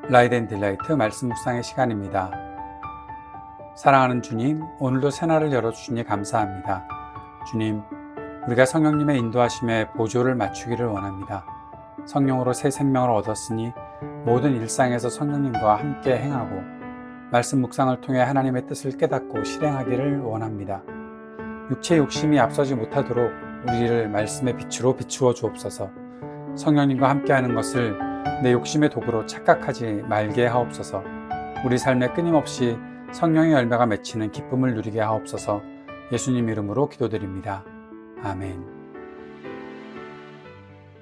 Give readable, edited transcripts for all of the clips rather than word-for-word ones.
라이드 앤 딜라이트 말씀 묵상의 시간입니다. 사랑하는 주님, 오늘도 새날을 열어주시니 감사합니다. 주님, 우리가 성령님의 인도하심에 보조를 맞추기를 원합니다. 성령으로 새 생명을 얻었으니 모든 일상에서 성령님과 함께 행하고 말씀 묵상을 통해 하나님의 뜻을 깨닫고 실행하기를 원합니다. 육체의 욕심이 앞서지 못하도록 우리를 말씀의 빛으로 비추어 주옵소서. 성령님과 함께하는 것을 내 욕심의 도구로 착각하지 말게 하옵소서. 우리 삶에 끊임없이 성령의 열매가 맺히는 기쁨을 누리게 하옵소서. 예수님 이름으로 기도드립니다. 아멘.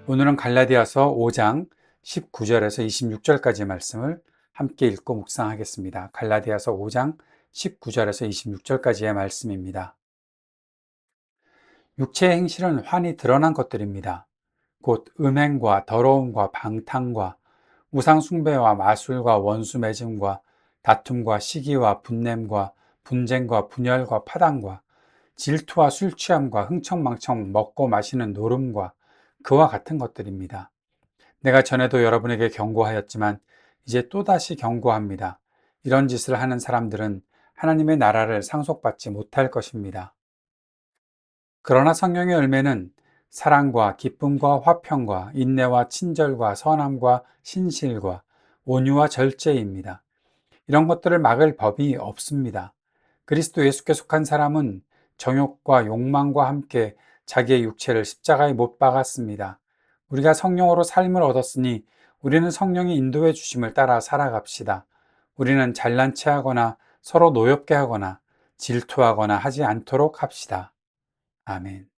오늘은 갈라디아서 5장 19절에서 26절까지의 말씀을 함께 읽고 묵상하겠습니다. 갈라디아서 5장 19절에서 26절까지의 말씀입니다. 육체의 행실은 환히 드러난 것들입니다. 곧 음행과 더러움과 방탕과 우상숭배와 마술과 원수매짐과 다툼과 시기와 분냄과 분쟁과 분열과 파당과 질투와 술취함과 흥청망청 먹고 마시는 노름과 그와 같은 것들입니다. 내가 전에도 여러분에게 경고하였지만 이제 또다시 경고합니다. 이런 짓을 하는 사람들은 하나님의 나라를 상속받지 못할 것입니다. 그러나 성령의 열매는 사랑과 기쁨과 화평과 인내와 친절과 선함과 신실과 온유와 절제입니다. 이런 것들을 막을 법이 없습니다. 그리스도 예수께 속한 사람은 정욕과 욕망과 함께 자기의 육체를 십자가에 못 박았습니다. 우리가 성령으로 삶을 얻었으니 우리는 성령이 인도해 주심을 따라 살아갑시다. 우리는 잘난 체하거나 서로 노엽게 하거나 질투하거나 하지 않도록 합시다. 아멘.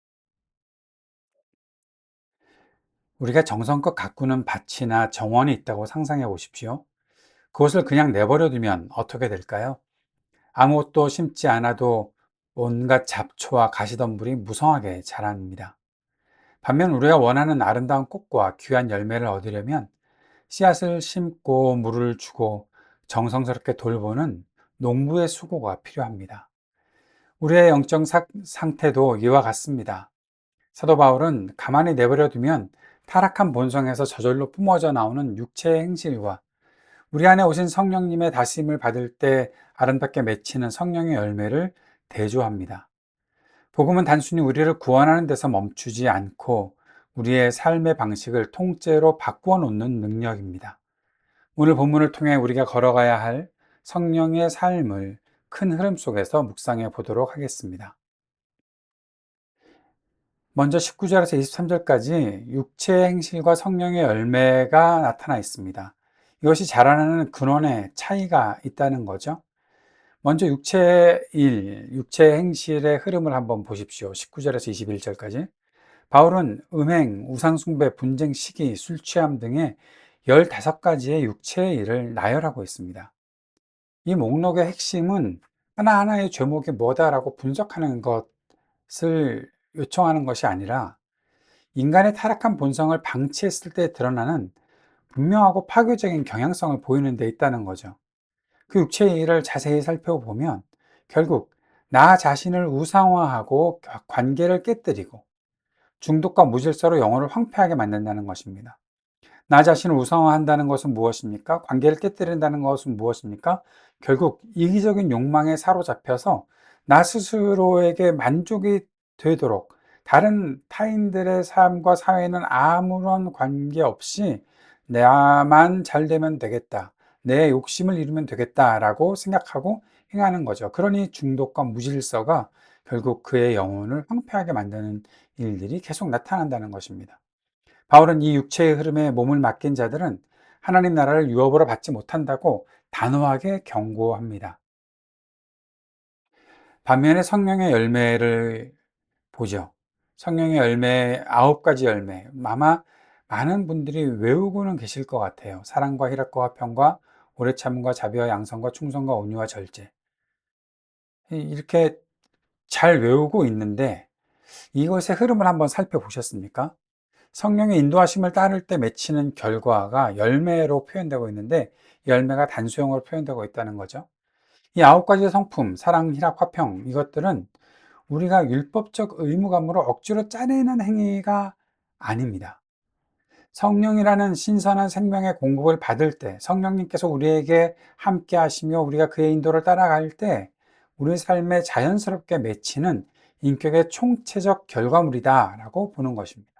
우리가 정성껏 가꾸는 밭이나 정원이 있다고 상상해 보십시오. 그것을 그냥 내버려 두면 어떻게 될까요? 아무것도 심지 않아도 온갖 잡초와 가시덤불이 무성하게 자랍니다. 반면 우리가 원하는 아름다운 꽃과 귀한 열매를 얻으려면 씨앗을 심고 물을 주고 정성스럽게 돌보는 농부의 수고가 필요합니다. 우리의 영적 상태도 이와 같습니다. 사도 바울은 가만히 내버려 두면 타락한 본성에서 저절로 뿜어져 나오는 육체의 행실과 우리 안에 오신 성령님의 다스림을 받을 때 아름답게 맺히는 성령의 열매를 대조합니다. 복음은 단순히 우리를 구원하는 데서 멈추지 않고 우리의 삶의 방식을 통째로 바꾸어 놓는 능력입니다. 오늘 본문을 통해 우리가 걸어가야 할 성령의 삶을 큰 흐름 속에서 묵상해 보도록 하겠습니다. 먼저 19절에서 23절까지 육체의 행실과 성령의 열매가 나타나 있습니다. 이것이 자라나는 근원에 차이가 있다는 거죠. 먼저 육체의 일, 육체의 행실의 흐름을 한번 보십시오. 19절에서 21절까지. 바울은 음행, 우상숭배, 분쟁, 시기, 술 취함 등의 15가지의 육체의 일을 나열하고 있습니다. 이 목록의 핵심은 하나하나의 죄목이 뭐다라고 분석하는 것을 요청하는 것이 아니라 인간의 타락한 본성을 방치했을 때 드러나는 분명하고 파괴적인 경향성을 보이는 데 있다는 거죠. 그 육체의 일을 자세히 살펴보면 결국 나 자신을 우상화하고 관계를 깨뜨리고 중독과 무질서로 영혼을 황폐하게 만든다는 것입니다. 나 자신을 우상화한다는 것은 무엇입니까? 관계를 깨뜨린다는 것은 무엇입니까? 결국 이기적인 욕망에 사로잡혀서 나 스스로에게 만족이 되도록 다른 타인들의 삶과 사회는 아무런 관계없이 나만 잘 되면 되겠다. 내 욕심을 이루면 되겠다라고 생각하고 행하는 거죠. 그러니 중독과 무질서가 결국 그의 영혼을 황폐하게 만드는 일들이 계속 나타난다는 것입니다. 바울은 이 육체의 흐름에 몸을 맡긴 자들은 하나님 나라를 유업으로 받지 못한다고 단호하게 경고합니다. 반면에 성령의 열매를 보죠. 성령의 열매, 9가지 열매. 아마 많은 분들이 외우고는 계실 것 같아요. 사랑과 희락과 화평과 오래 참음과 자비와 양선과 충성과 온유와 절제. 이렇게 잘 외우고 있는데 이것의 흐름을 한번 살펴보셨습니까? 성령의 인도하심을 따를 때 맺히는 결과가 열매로 표현되고 있는데 열매가 단수형으로 표현되고 있다는 거죠. 이 9가지의 성품, 사랑, 희락, 화평 이것들은 우리가 율법적 의무감으로 억지로 짜내는 행위가 아닙니다. 성령이라는 신선한 생명의 공급을 받을 때, 성령님께서 우리에게 함께 하시며 우리가 그의 인도를 따라갈 때 우리 삶에 자연스럽게 맺히는 인격의 총체적 결과물이다라고 보는 것입니다.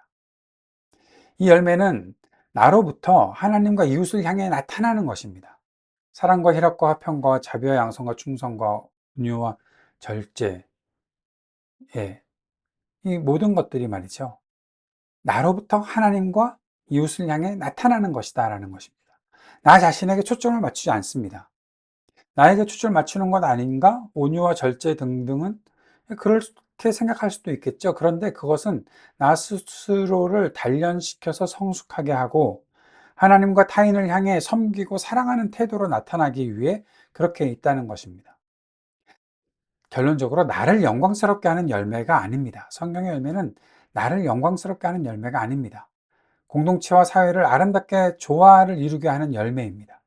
이 열매는 나로부터 하나님과 이웃을 향해 나타나는 것입니다. 사랑과 희락과 화평과 자비와 양선과 충성과 온유와 절제, 예, 이 모든 것들이 말이죠. 나로부터 하나님과 이웃을 향해 나타나는 것이다라는 것입니다. 나 자신에게 초점을 맞추지 않습니다. 나에게 초점을 맞추는 것 아닌가? 온유와 절제 등등은 그렇게 생각할 수도 있겠죠. 그런데 그것은 나 스스로를 단련시켜서 성숙하게 하고 하나님과 타인을 향해 섬기고 사랑하는 태도로 나타나기 위해 그렇게 있다는 것입니다. 결론적으로 나를 영광스럽게 하는 열매가 아닙니다. 성경의 열매는 나를 영광스럽게 하는 열매가 아닙니다. 공동체와 사회를 아름답게 조화를 이루게 하는 열매입니다.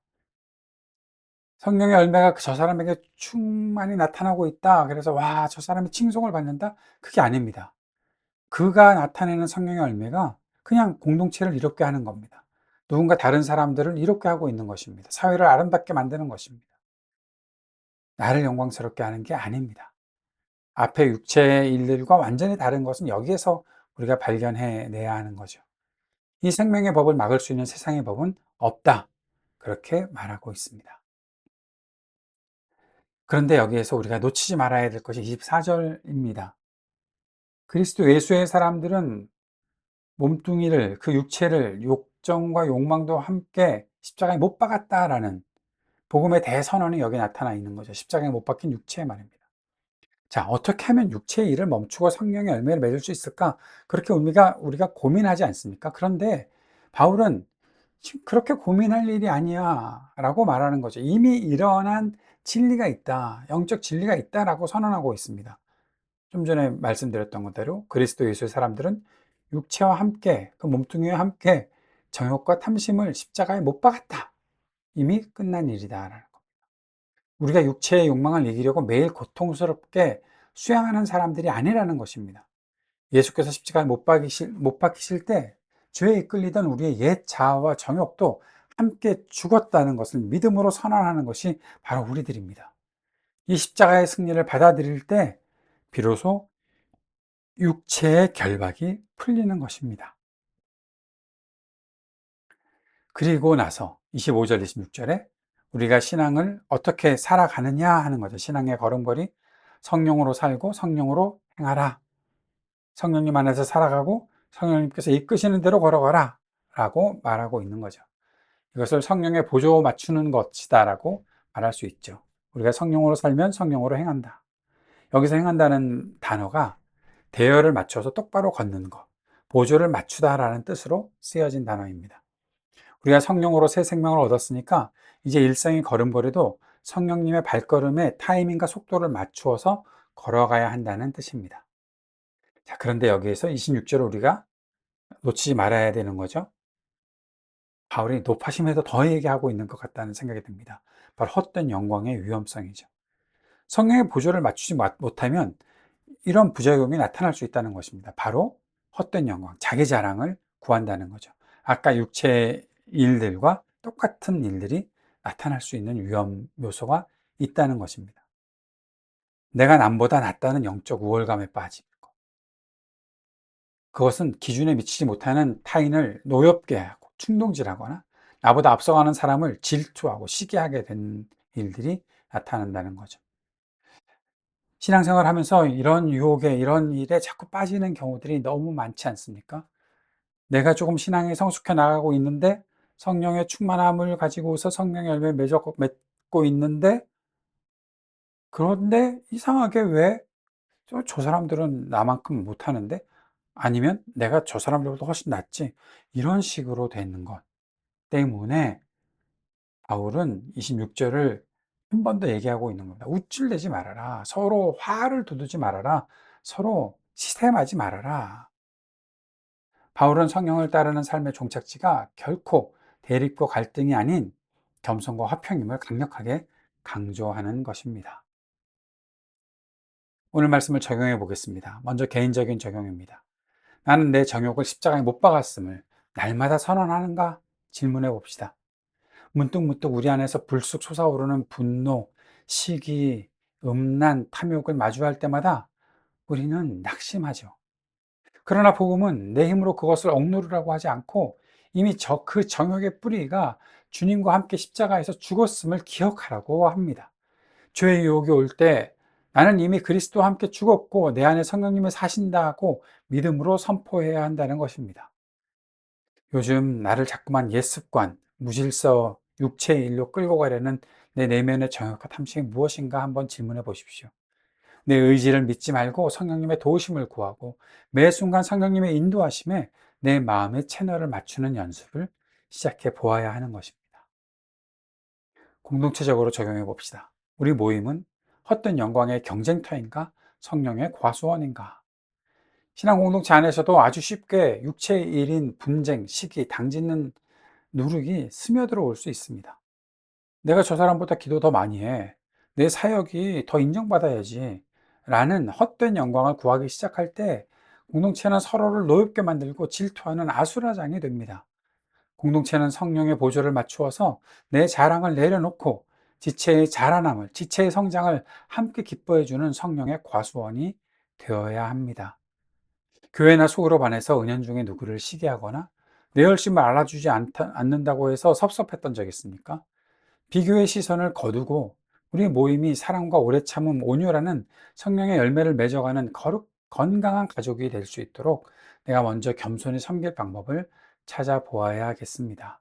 성령의 열매가 저 사람에게 충만히 나타나고 있다. 그래서 와, 저 사람이 칭송을 받는다? 그게 아닙니다. 그가 나타내는 성령의 열매가 그냥 공동체를 이롭게 하는 겁니다. 누군가 다른 사람들을 이롭게 하고 있는 것입니다. 사회를 아름답게 만드는 것입니다. 나를 영광스럽게 하는 게 아닙니다. 앞에 육체의 일들과 완전히 다른 것은 여기에서 우리가 발견해내야 하는 거죠. 이 생명의 법을 막을 수 있는 세상의 법은 없다. 그렇게 말하고 있습니다. 그런데 여기에서 우리가 놓치지 말아야 될 것이 24절입니다. 그리스도 예수의 사람들은 몸뚱이를, 그 육체를 욕정과 욕망도 함께 십자가에 못 박았다라는 복음의 대선언이 여기 나타나 있는 거죠. 십자가에 못 박힌 육체 말입니다. 자, 어떻게 하면 육체의 일을 멈추고 성령의 열매를 맺을 수 있을까? 그렇게 우리가 고민하지 않습니까? 그런데 바울은 그렇게 고민할 일이 아니야 라고 말하는 거죠. 이미 일어난 진리가 있다, 영적 진리가 있다라고 선언하고 있습니다. 좀 전에 말씀드렸던 것대로 그리스도 예수의 사람들은 육체와 함께, 그 몸뚱이와 함께 정욕과 탐심을 십자가에 못 박았다. 이미 끝난 일이다라는 거. 우리가 육체의 욕망을 이기려고 매일 고통스럽게 수양하는 사람들이 아니라는 것입니다. 예수께서 십자가에 못 박히실 때 죄에 이끌리던 우리의 옛 자아와 정욕도 함께 죽었다는 것을 믿음으로 선언하는 것이 바로 우리들입니다. 이 십자가의 승리를 받아들일 때 비로소 육체의 결박이 풀리는 것입니다. 그리고 나서 25절, 26절에 우리가 신앙을 어떻게 살아가느냐 하는 거죠. 신앙의 걸음걸이, 성령으로 살고 성령으로 행하라. 성령님 안에서 살아가고 성령님께서 이끄시는 대로 걸어가라 라고 말하고 있는 거죠. 이것을 성령의 보조 맞추는 것이다 라고 말할 수 있죠. 우리가 성령으로 살면 성령으로 행한다. 여기서 행한다는 단어가 대열을 맞춰서 똑바로 걷는 것, 보조를 맞추다라는 뜻으로 쓰여진 단어입니다. 우리가 성령으로 새 생명을 얻었으니까 이제 일상의 걸음걸이도 성령님의 발걸음에 타이밍과 속도를 맞추어서 걸어가야 한다는 뜻입니다. 자, 그런데 여기에서 26절을 우리가 놓치지 말아야 되는 거죠. 바울이 높아심에도 더 얘기하고 있는 것 같다는 생각이 듭니다. 바로 헛된 영광의 위험성이죠. 성령의 보조를 맞추지 못하면 이런 부작용이 나타날 수 있다는 것입니다. 바로 헛된 영광, 자기 자랑을 구한다는 거죠. 아까 육체의 일들과 똑같은 일들이 나타날 수 있는 위험 요소가 있다는 것입니다. 내가 남보다 낫다는 영적 우월감에 빠짐. 그것은 기준에 미치지 못하는 타인을 노엽게 하고 충동질하거나 나보다 앞서가는 사람을 질투하고 시기하게 된 일들이 나타난다는 거죠. 신앙생활 하면서 이런 유혹에, 이런 일에 자꾸 빠지는 경우들이 너무 많지 않습니까? 내가 조금 신앙이 성숙해 나가고 있는데 성령의 충만함을 가지고서 성령의 열매를 맺고 있는데, 그런데 이상하게 왜 저 사람들은 나만큼 못하는데, 아니면 내가 저 사람들보다 훨씬 낫지, 이런 식으로 되는 것 때문에 바울은 26절을 한 번 더 얘기하고 있는 겁니다. 우쭐대지 말아라. 서로 화를 두두지 말아라. 서로 시샘하지 말아라. 바울은 성령을 따르는 삶의 종착지가 결코 대립과 갈등이 아닌 겸손과 화평임을 강력하게 강조하는 것입니다. 오늘 말씀을 적용해 보겠습니다. 먼저 개인적인 적용입니다. 나는 내 정욕을 십자가에 못 박았음을 날마다 선언하는가? 질문해 봅시다. 문득문득 우리 안에서 불쑥 솟아오르는 분노, 시기, 음란, 탐욕을 마주할 때마다 우리는 낙심하죠. 그러나 복음은 내 힘으로 그것을 억누르라고 하지 않고 이미 그 정욕의 뿌리가 주님과 함께 십자가에서 죽었음을 기억하라고 합니다. 죄의 유혹이 올 때 나는 이미 그리스도와 함께 죽었고 내 안에 성령님이 사신다고 믿음으로 선포해야 한다는 것입니다. 요즘 나를 자꾸만 옛습관, 무질서, 육체의 일로 끌고 가려는 내 내면의 정욕과 탐심이 무엇인가 한번 질문해 보십시오. 내 의지를 믿지 말고 성령님의 도우심을 구하고 매 순간 성령님의 인도하심에 내 마음의 채널을 맞추는 연습을 시작해 보아야 하는 것입니다. 공동체적으로 적용해 봅시다. 우리 모임은 헛된 영광의 경쟁터인가? 성령의 과수원인가? 신앙 공동체 안에서도 아주 쉽게 육체의 일인 분쟁, 시기, 당짓는 누룩이 스며들어 올 수 있습니다. 내가 저 사람보다 기도 더 많이 해. 내 사역이 더 인정받아야지. 라는 헛된 영광을 구하기 시작할 때 공동체는 서로를 노엽게 만들고 질투하는 아수라장이 됩니다. 공동체는 성령의 보조를 맞추어서 내 자랑을 내려놓고 지체의 자라남을, 지체의 성장을 함께 기뻐해주는 성령의 과수원이 되어야 합니다. 교회나 속으로 반해서 은연중에 누구를 시기하거나 내 열심을 알아주지 않는다고 해서 섭섭했던 적 있습니까? 비교의 시선을 거두고 우리 모임이 사랑과 오래 참음, 온유라는 성령의 열매를 맺어가는 건강한 가족이 될 수 있도록 내가 먼저 겸손히 섬길 방법을 찾아보아야겠습니다.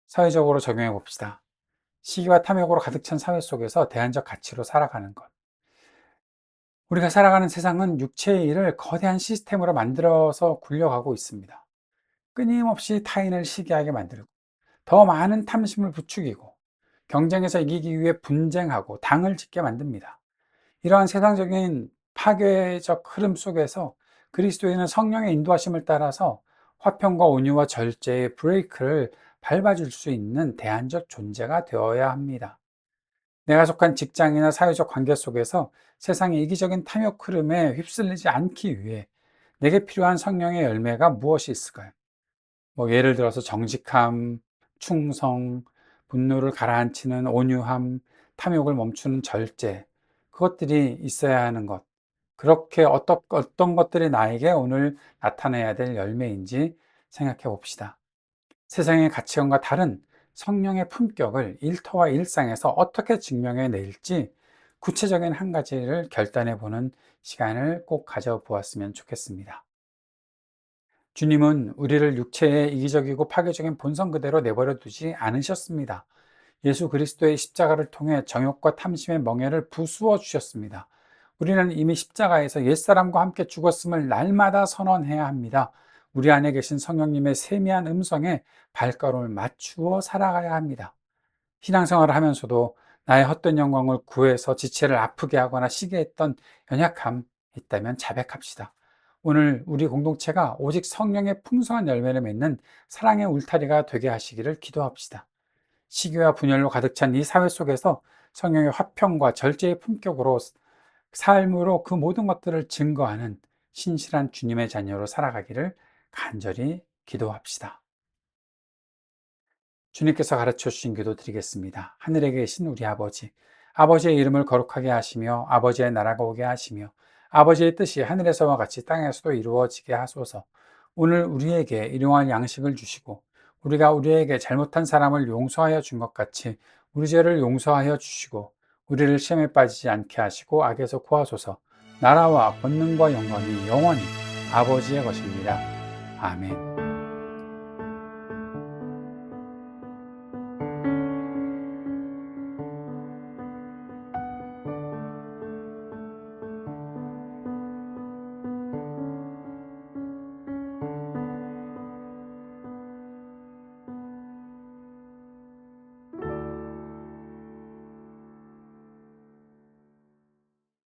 사회적으로 적용해 봅시다. 시기와 탐욕으로 가득 찬 사회 속에서 대안적 가치로 살아가는 것. 우리가 살아가는 세상은 육체의 일을 거대한 시스템으로 만들어서 굴려가고 있습니다. 끊임없이 타인을 시기하게 만들고 더 많은 탐심을 부추기고 경쟁에서 이기기 위해 분쟁하고 당을 짓게 만듭니다. 이러한 세상적인 파괴적 흐름 속에서 그리스도인은 성령의 인도하심을 따라서 화평과 온유와 절제의 브레이크를 밟아줄 수 있는 대안적 존재가 되어야 합니다. 내가 속한 직장이나 사회적 관계 속에서 세상의 이기적인 탐욕 흐름에 휩쓸리지 않기 위해 내게 필요한 성령의 열매가 무엇이 있을까요? 예를 들어서 정직함, 충성, 분노를 가라앉히는 온유함, 탐욕을 멈추는 절제, 그것들이 있어야 하는 것. 그렇게 어떤 것들이 나에게 오늘 나타내야 될 열매인지 생각해 봅시다. 세상의 가치관과 다른 성령의 품격을 일터와 일상에서 어떻게 증명해 낼지 구체적인 한 가지를 결단해 보는 시간을 꼭 가져보았으면 좋겠습니다. 주님은 우리를 육체의 이기적이고 파괴적인 본성 그대로 내버려 두지 않으셨습니다. 예수 그리스도의 십자가를 통해 정욕과 탐심의 멍에를 부수어 주셨습니다. 우리는 이미 십자가에서 옛사람과 함께 죽었음을 날마다 선언해야 합니다. 우리 안에 계신 성령님의 세미한 음성에 발걸음을 맞추어 살아가야 합니다. 신앙생활을 하면서도 나의 헛된 영광을 구해서 지체를 아프게 하거나 시게 했던 연약함 있다면 자백합시다. 오늘 우리 공동체가 오직 성령의 풍성한 열매를 맺는 사랑의 울타리가 되게 하시기를 기도합시다. 시기와 분열로 가득 찬 이 사회 속에서 성령의 화평과 절제의 품격으로 삶으로 그 모든 것들을 증거하는 신실한 주님의 자녀로 살아가기를 간절히 기도합시다. 주님께서 가르쳐 주신 기도 드리겠습니다. 하늘에 계신 우리 아버지, 아버지의 이름을 거룩하게 하시며 아버지의 나라가 오게 하시며 아버지의 뜻이 하늘에서와 같이 땅에서도 이루어지게 하소서. 오늘 우리에게 일용할 양식을 주시고 우리가 우리에게 잘못한 사람을 용서하여 준 것 같이 우리 죄를 용서하여 주시고 우리를 시험에 빠지지 않게 하시고 악에서 구하소서. 나라와 권능과 영광이 영원히 아버지의 것입니다. 아멘.